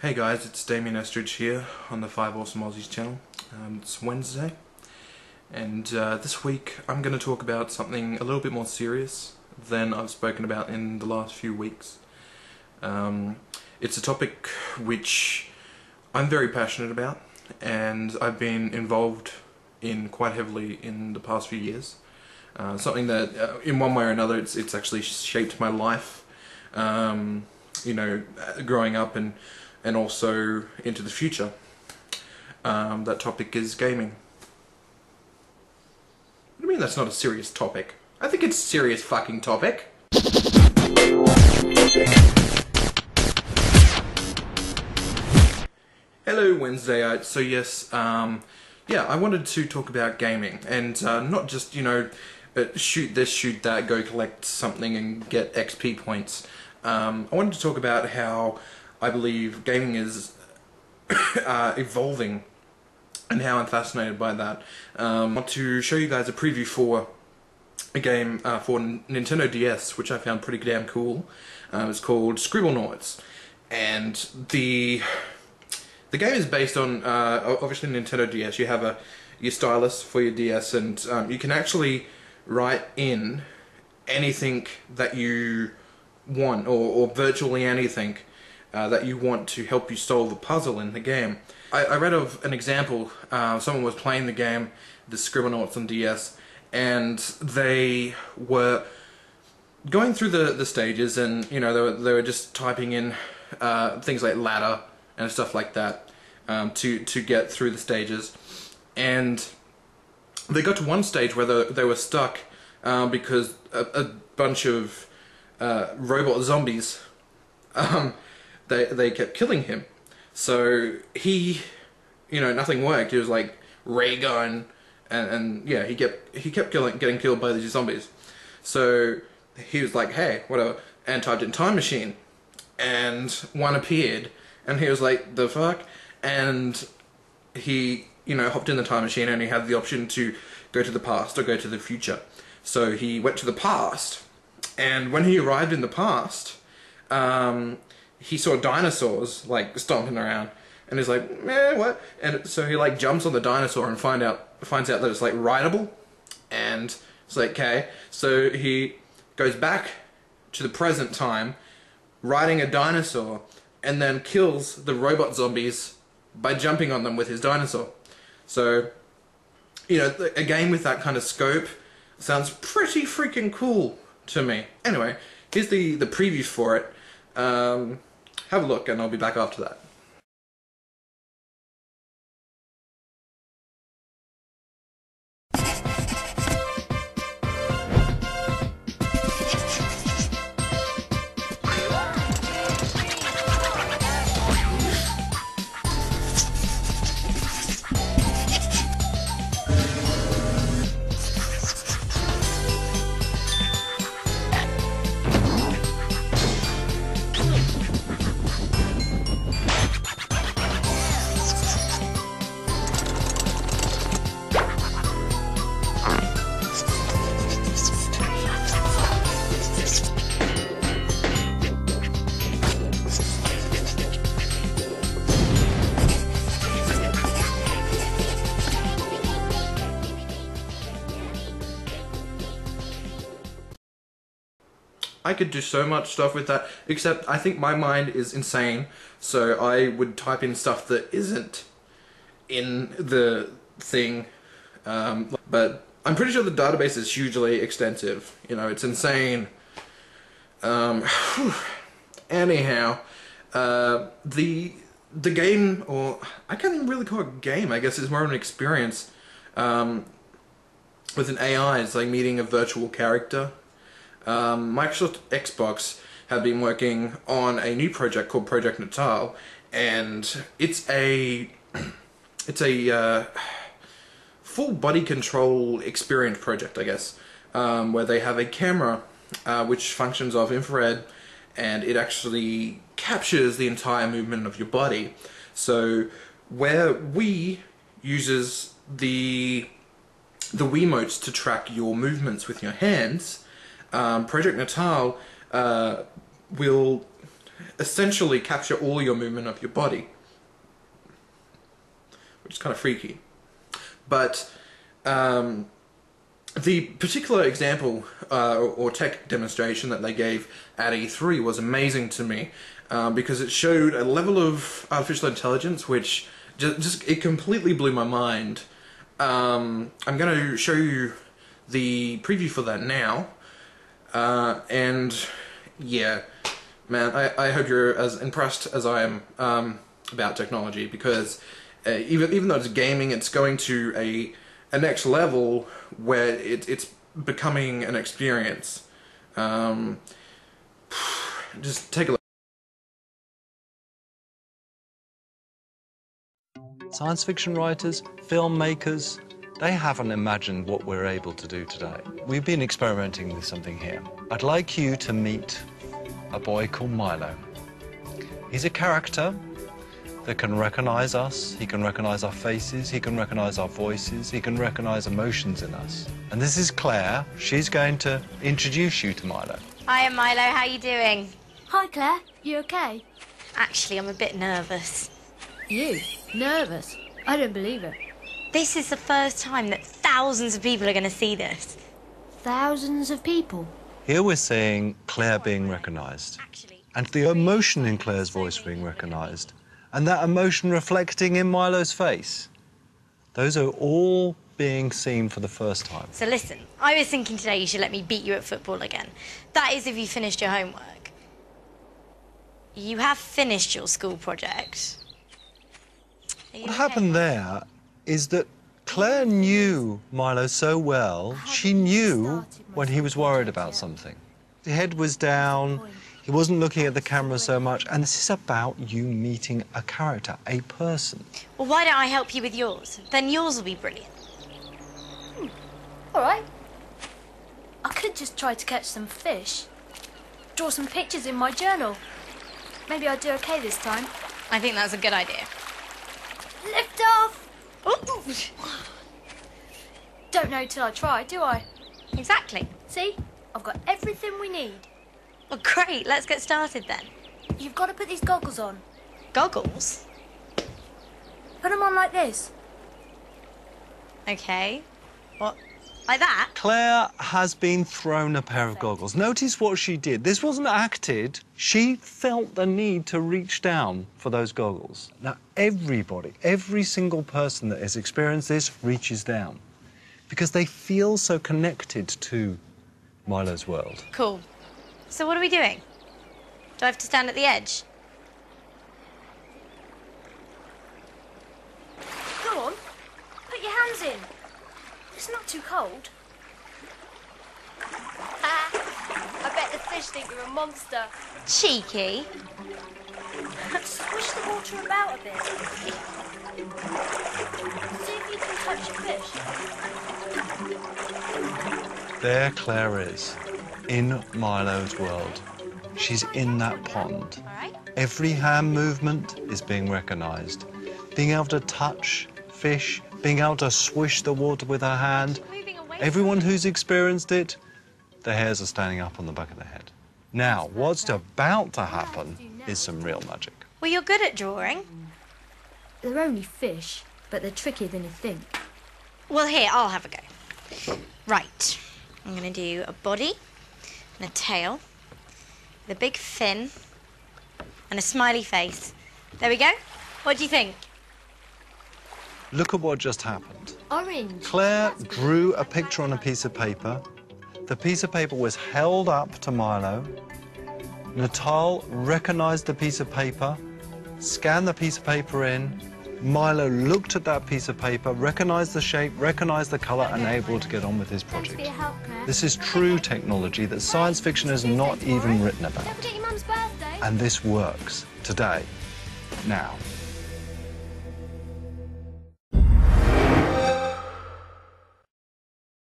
Hey guys, it's Damien Estridge here on the 5 Awesome Aussies channel. It's Wednesday, and this week I'm going to talk about something a little bit more serious than I've spoken about in the last few weeks. It's a topic which I'm very passionate about, and I've been involved in quite heavily in the past few years. Something that, in one way or another, it's actually shaped my life. You know, growing up and also into the future. That topic is gaming. What do you mean that's not a serious topic? I think it's a serious fucking topic. Hello Wednesdayites. So yes, yeah, I wanted to talk about gaming, and not just, you know, shoot this, shoot that, go collect something and get XP points. I wanted to talk about how I believe gaming is evolving and how I'm fascinated by that. I want to show you guys a preview for a game for Nintendo DS, which I found pretty damn cool. It's called Scribblenauts, and the game is based on obviously Nintendo DS. You have your stylus for your DS, and you can actually write in anything that you want, or virtually anything that you want to help you solve a puzzle in the game. I read of an example. Someone was playing the game, the Scribblenauts on DS, and they were going through the stages, and you know they were just typing in things like ladder and stuff like that to get through the stages, and they got to one stage where they were stuck because a bunch of robot zombies they kept killing him. So he, you know, nothing worked. He was like ray gun, and yeah, he kept getting killed by these zombies. So he was like, hey, whatever, and typed in time machine, and one appeared, and he was like, the fuck? And he, you know, hopped in the time machine, and he had the option to go to the past or go to the future. So he went to the past, and when he arrived in the past, he saw dinosaurs like stomping around, and he's like, man, what? And so he like jumps on the dinosaur and finds out that it's like rideable, and it's like, okay. So he goes back to the present time, riding a dinosaur, and then kills the robot zombies by jumping on them with his dinosaur. So, you know, a game with that kind of scope sounds pretty freaking cool to me. Anyway, here's the preview for it. Have a look, and I'll be back after that. I could do so much stuff with that, except I think my mind is insane, so I would type in stuff that isn't in the thing, but I'm pretty sure the database is hugely extensive. You know, it's insane. Anyhow, the game, or I can't even really call it a game, I guess it's more of an experience with an AI. It's like meeting a virtual character. Microsoft Xbox have been working on a new project called Project Natal, and it's a full body control experience project, I guess, where they have a camera which functions off infrared, and it actually captures the entire movement of your body. So where Wii uses the Wiimotes to track your movements with your hands, Project Natal will essentially capture all your movement of your body, which is kind of freaky. But the particular example or tech demonstration that they gave at E3 was amazing to me because it showed a level of artificial intelligence which it completely blew my mind. I'm going to show you the preview for that now, and yeah, man, I hope you're as impressed as I am about technology, because even though it's gaming, it's going to a next level where it's becoming an experience. Just take a look. Science fiction writers, filmmakers, they haven't imagined what we're able to do today. We've been experimenting with something here. I'd like you to meet a boy called Milo. He's a character that can recognize us, he can recognize our faces, he can recognize our voices, he can recognize emotions in us. And this is Claire. She's going to introduce you to Milo. Hiya, Milo. How you doing? Hi, Claire. You okay? Actually, I'm a bit nervous. You? Nervous? I don't believe it. This is the first time that thousands of people are going to see this. Thousands of people? Here we're seeing Claire being recognized, and the emotion in Claire's voice being recognized, and that emotion reflecting in Milo's face. Those are all being seen for the first time. So listen, I was thinking today you should let me beat you at football again. That is if you finished your homework. You have finished your school project. What happened there is that Claire knew Milo so well, she knew when he was worried about something. His head was down, he wasn't looking at the camera so much, and this is about you meeting a character, a person. Well, why don't I help you with yours? Then yours will be brilliant. All right. I could just try to catch some fish. Draw some pictures in my journal. Maybe I'll do okay this time. I think that's a good idea. Lift off! Ooh. Don't know till I try, do I? Exactly. See? I've got everything we need. Well, great. Let's get started then. You've got to put these goggles on. Goggles? Put them on like this. Okay. What? Like that? Claire has been thrown a pair of goggles. Notice what she did. This wasn't acted. She felt the need to reach down for those goggles. Now, everybody, every single person that has experienced this reaches down because they feel so connected to Milo's world. Cool. So what are we doing? Do I have to stand at the edge? Go on. Put your hands in. It's not too cold. I bet the fish think you're a monster. Cheeky. Swish the water about a bit. See if you can touch a fish. There Claire is, in Milo's world. She's in that pond. All right. Every hand movement is being recognised. Being able to touch fish, being able to swish the water with her hand. Moving away. Everyone who's experienced it, their hairs are standing up on the back of their head. Now, what's about to happen is some real magic. Well, you're good at drawing. They're only fish, but they're trickier than you think. Well, here, I'll have a go. Right. I'm going to do a body and a tail with a big fin and a smiley face. There we go. What do you think? Look at what just happened. Orange. Claire drew a picture on a piece of paper. The piece of paper was held up to Milo. Natal recognised the piece of paper, scanned the piece of paper in. Milo looked at that piece of paper, recognised the shape, recognised the colour, and able to get on with his Thanks project. for your help, Claire. This is true technology that science fiction has not even written about. Don't forget your mum's birthday. And this works today, now.